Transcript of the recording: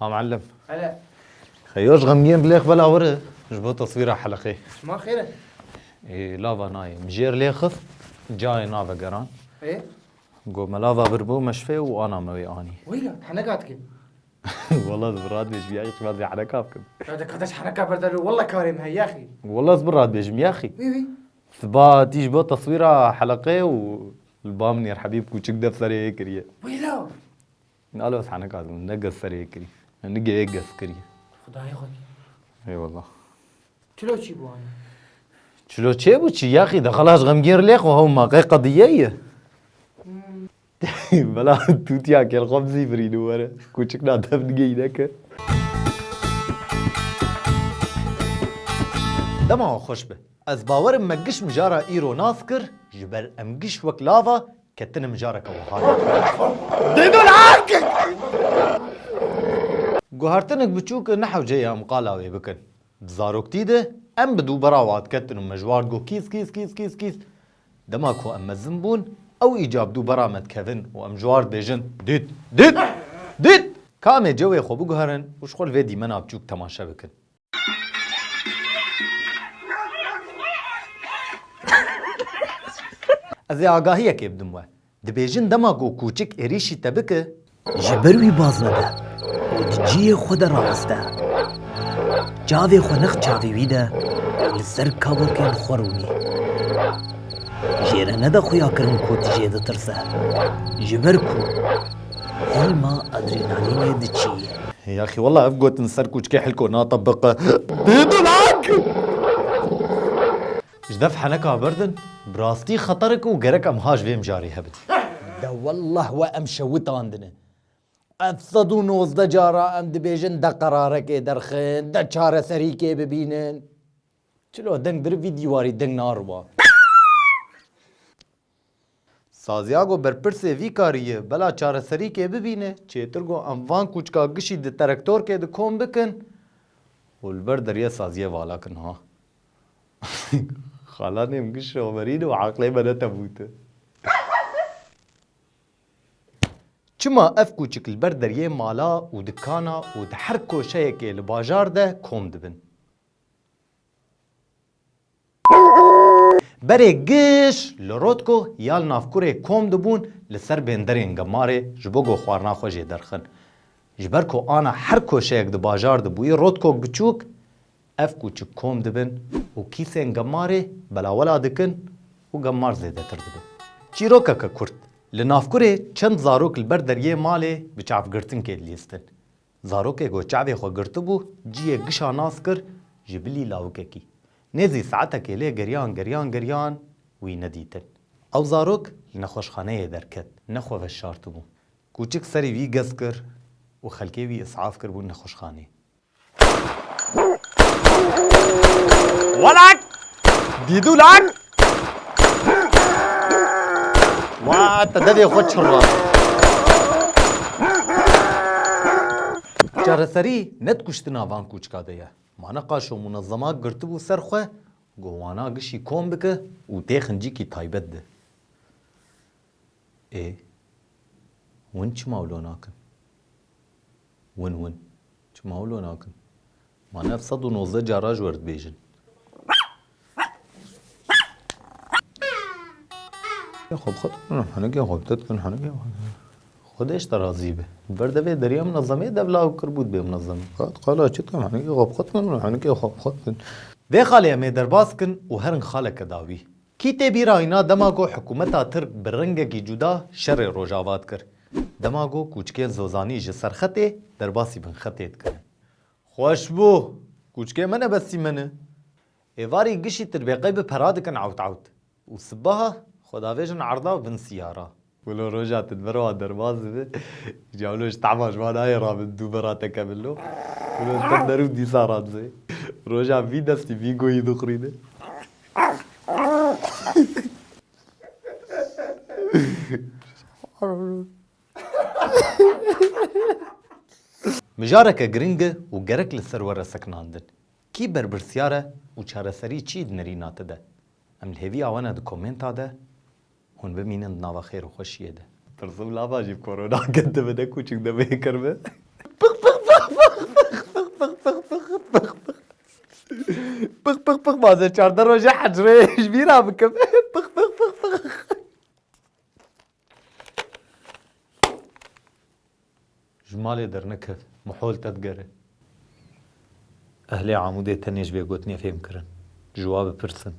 ها معلم. هلا. خيوش غمجين بليخ بلا ورا جبو تصويرة حلقي. ما خيره؟ إيه لافا ناي مجير ليخف جاي نافا قران. ايه؟ قو ملافا بربو مشفي وانا موي اني. ويلا حنقاتك. والله زبرات بيش بياخي ما زي حركاتكم. هذا كدش حنقا بردل والله كارم هي يا اخي. والله زبرات بيش يا اخي. وي. ثبات يجبو تصويرة حلقي والبامنير حبيب كوچك دفتري كريه. ويلا. قالوا بس حنقات نقص سري كريه. نجي يقص كريه. خداي خد. اي والله. شلو تجيبوا انا؟ شلو تشيبو تشي يا اخي ده خلاص غمجير ليخ وهو ما قضية. بلا توتيا كل خبزي بريدو ورا كوچك نادف دقيقة دما خوش به از باور مگش مجارا ایرو ناسکر جبر امگش وک لافا کتن مجارا کوهانا دیدو العاق گوهرتنك بچوك نحو جيا مقالاوي بكن بزاروكتي ده ام بدو براوات كتن مجوار جو كيس كيس كيس كيس كيس دماكو ام الزنبون او ايجاب دو برامت كيفن وام جوار بيجن ديت كامي جوي خو بگوهرن وشخول فيدي منا بچوك تماشا بكن از آگاهی که بدم و دبیجن دماغو کوچک اریشی تبکه جبروی باز نده و دجی خود راسته جاوی خو نخ جاوی ویده لسر کابو کن خورونی جیره نده خویا کرن کو تجی ده ترسه جبر کو هلما ادرینالین دچیه يا اخي والله افقوت نسر كوچكي حلكو ناطبق ديدو العاق جدف حنكا بردن براستي خطرك وقرك امهاج فيم جاري هبت ده والله وام شوت عندنا افصدو نوز ده جارا ام دبيجن ده قرارك درخن ده چاره سريكي ببينن چلو دنگ در فيديواري دنگ ناروا سازیاگو برپرسه وی کاریه بلا چاره سری که ببینه چیترگو اموان کوچکا گشی ده ترکتور که ده کم بکن والبر دریه سازیه والا کن ها خالا نیم گش رومرین و عقلی بنا تبوته چما اف کوچک البر دریه مالا و دکانا و ده هر کوشه که لباجار ده کم دبن بره گش لروتکو یال نافکوره کوم دبون لسر بندرین گماره جبوگو خوارنا خوشی درخن جبرکو آنا هر کوشه یک ده باجار دبوی روتکو بچوک اف کوچک کوم دبن و کیسین گماره بلا ولا دکن و گمار زیده تر دبن چیروکا که کرد لنافکوره چند زاروک البر دریه ماله بچاف گرتن که لیستن زاروکه گو چاوی خو گرتو بو جیه گشا ناس کر جبلی لاوکه کی نزی ساعتك ليه جريان وي نديتن او زاروك نخوش خانه دركت نخو فشارتو بو كوچك سري وي گزكر و خلكي وي اسعاف كر بو نخوش خانه ولك ديدو لك وات ددي خود شرا چار سري نت كشتنا وان كوچكا ديه مانا قاشو منظمات گرتبو سرخوه گوانا گشی کوم بکه و تیخنجی کی تایبت ده ون چه ماولو ناکن ون چه ماولو ناکن مانا افصد و نوزده جاراج ورد بیجن خب خود کنم حنگی خوب تد کن حنگی خودش ترازی به برده به دریا منظمه دبلا و کربود به منظمه قالا چت کن حنگی خوب خود کن حنگی خوب خود کن به خاله می درباس کن و هرن خاله کداوی کی تبیرا اینا دماغو حکومتا تر برنگ کی جدا شر روجاوات کر دماغو کوچکه زوزانی ج سرخته درباسی بن خطیت کن خوشبو کوچکه منه بسی منه ایواری گشی تر به قیب پراد کن عوت و صباها خداویجن عرضه بن سیاره ولو رجعت تدبروا على الدرباز جاولوش تعمش ما هاي رابط دوبرات كاملو ولو تقدروا دي صارت زي رجع في دستي في قوي دخرينه مجارك جرينجا وجرك للسرورة سكناندن كي بربر سيارة وشارة سري تشيد نرينات ده ام الهيفي اوانا دو كومنت هذا هون بمینن ناوا خیر و خوشیه ده ترسم لابا جیب کرونا گنده بده کوچک ده به کرمه بخ بخ بخ مازن 14 روجه حجره جبيره بكم بخ بخ بخ بخ جمالي درنكف محول تدقره أهلي عمودي تنيش بيقوتني فهم كرن جواب برسن